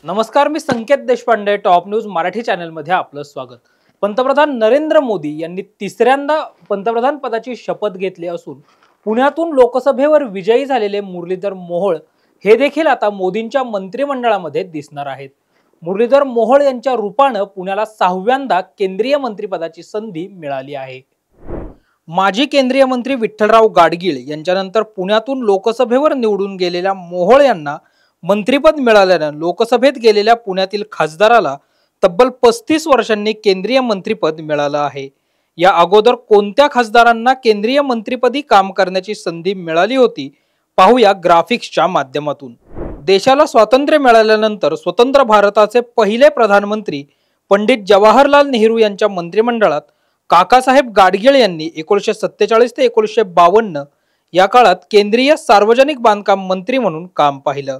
नमस्कार, मी संकेत Deshpande. Top news Marathi चॅनलमध्ये आपलं स्वागत. पंतप्रधान नरेंद्र मोदी यांनी तिसऱ्यांदा पंतप्रधान पदाची शपथ घेतली असून पुण्यातून लोकसभेवर विजयी झालेले मुरलीधर मोहोळ हे देखील आता मोदींच्या मंत्रिमंडळामध्ये दिसणार आहेत. मुरलीधर मोहोळ यांच्या रूपाने पुण्याला 6व्यांदा केंद्रीय मंत्रिपदाची संधी मिळाली आहे. माजी केंद्रीय मंत्री विठ्ठलराव गाडगीळ यांच्यानंतर पुण्यातून लोकसभेवर निवडून गेलेल्या मोहोळ यांना मंत्रिपद मिळाल्याने लोकसभेत गेलेल्या पुण्यातील खासदाराला तब्बल 35 वर्षांनी केंद्रीय मंत्रिपद मिळालं आहे. या अगोदर कोणत्या खासदारांना केंद्रीय मंत्रिपदी काम करण्याची संधी मिळाली होती, पाहूया ग्राफिक्सच्या माध्यमातून. देशाला स्वातंत्र्य मिळाल्यानंतर स्वतंत्र भारताचे पहिले प्रधानमंत्री पंडित जवाहरलाल नेहरू यांच्या मंत्रिमंडळात काकासाहेब गाडगीळ यांनी 1947 ते 1952 या काळात केंद्रीय सार्वजनिक बांधकाम मंत्री म्हणून काम पाहिलं.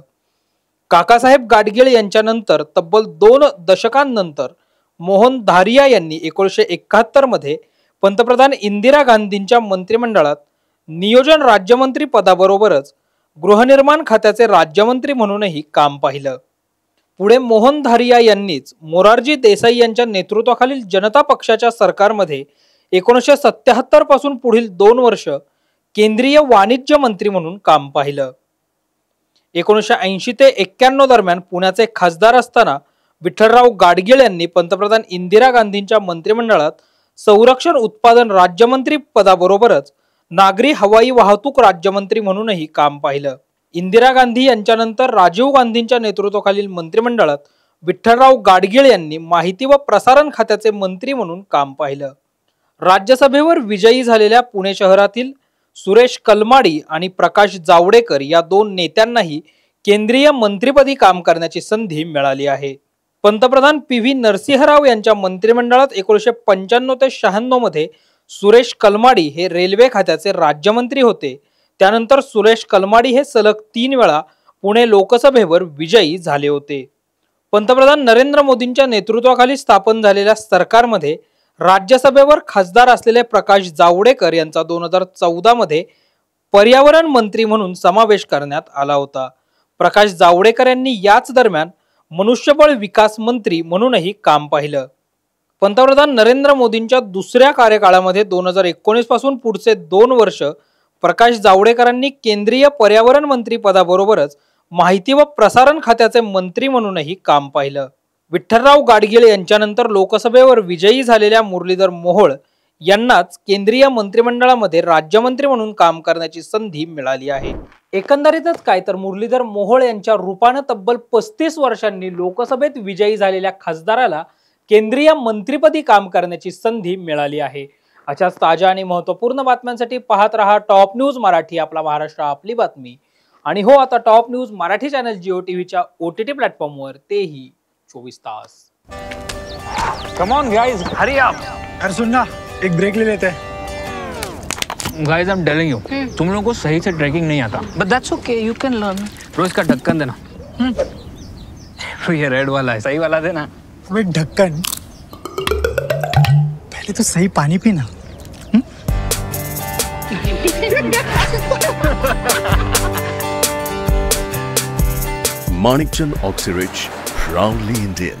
काकासाहेब गाडगीळ यांच्यानंतर तब्बल 2 दशकांनंतर मोहन धारिया यांनी 1971 मध्ये पंतप्रधान इंदिरा गांधींच्या मंत्रिमंडळात नियोजन राज्यमंत्री पदाबरोबरच गृहनिर्माण खात्याचे राज्यमंत्री म्हणूनही काम पाहिलं. पुढे मोहन धारिया यांनीच मोरारजी देसाई यांच्या नेतृत्वाखालील जनता पक्षाच्या सरकारमध्ये 1977 पासून पुढील 2 वर्ष केंद्रीय वाणिज्य मंत्री म्हणून काम पाहिलं. 1980 ते 91 दरम्यान पुण्याचे खासदार असताना विठ्ठलराव गाडगीळ यांनी पंतप्रधान इंदिरा गांधींच्या मंत्रिमंडळात संरक्षण उत्पादन राज्यमंत्री पदाबरोबरच नागरी हवाई वाहतूक राज्यमंत्री म्हणूनही काम पाहिलं. इंदिरा गांधी यांच्यानंतर राजीव गांधींच्या नेतृत्वाखालील मंत्रिमंडळात विठ्ठलराव गाडगीळ यांनी माहिती व प्रसारण खात्याचे मंत्री म्हणून काम पाहिलं. राज्यसभेवर विजयी झालेल्या पुणे शहरातील सुरेश कलमाडी आणि प्रकाश जावडेकर या 2 नेत्यांनाही केंद्रीय मंत्रिपदी काम करण्याची संधी मिळाली आहे. पंतप्रधान PV नरसिंहराव यांच्या मंत्रिमंडळात 1995 ते 96 मध्ये सुरेश कलमाडी हे रेल्वे खात्याचे राज्यमंत्री होते. त्यानंतर सुरेश कलमाडी हे सलग 3 वेळा पुणे लोकसभेवर विजयी झाले होते. पंतप्रधान नरेंद्र मोदींच्या नेतृत्वाखाली स्थापन झालेल्या सरकारमध्ये राज्यसभेवर खासदार असलेले प्रकाश जावडेकर यांचा 2014 मध्ये पर्यावरण मंत्री म्हणून समावेश करण्यात आला होता. प्रकाश जावडेकर यांनी याच दरम्यान मनुष्यबळ विकास मंत्री म्हणूनही काम पाहिलं. पंतप्रधान नरेंद्र मोदींच्या दुसऱ्या कार्यकाळामध्ये 2019 पासून पुढचे 2 वर्ष प्रकाश जावडेकरांनी केंद्रीय पर्यावरण मंत्री पदाबरोबरच माहिती व प्रसारण खात्याचे मंत्री म्हणूनही काम पाहिलं. विठ्ठलराव गाडगीळ यांच्यानंतर लोकसभेवर विजयी झालेल्या मुरलीधर मोहोळ यांनाच केंद्रीय मंत्रिमंडळामध्ये राज्यमंत्री म्हणून काम करण्याची संधी मिळाली आहे. एकंदरीतच काय तर मुरलीधर मोहोळ यांच्या रूपाने तब्बल 35 वर्षांनी लोकसभेत विजयी झालेल्या खासदाराला केंद्रीय मंत्रिपदी काम करण्याची संधी मिळाली आहे. अशाच ताज्या आणि महत्त्वपूर्ण बातम्यांसाठी पाहत रहा टॉप न्यूज मराठी, आपला महाराष्ट्र आपली बातमी. आणि हो, आता top news Marathi channel Jio टीव्हीच्या OTT प्लॅटफॉर्मवर, तेही 24 तास. Come on guys, hurry up. अरे सुन ना, एक ब्रेक ले लेते हैं. Guys, I'm telling you, तुम लोगों को सही से ट्रैकिंग नहीं आता. But that's okay, you can learn. रोज का ढक्कन देना. तो ये रेड वाला है, सही वाला देना. अबे ढक्कन, पहले तो सही पानी पीना. Manikchand Oxyrich, proudly Indian.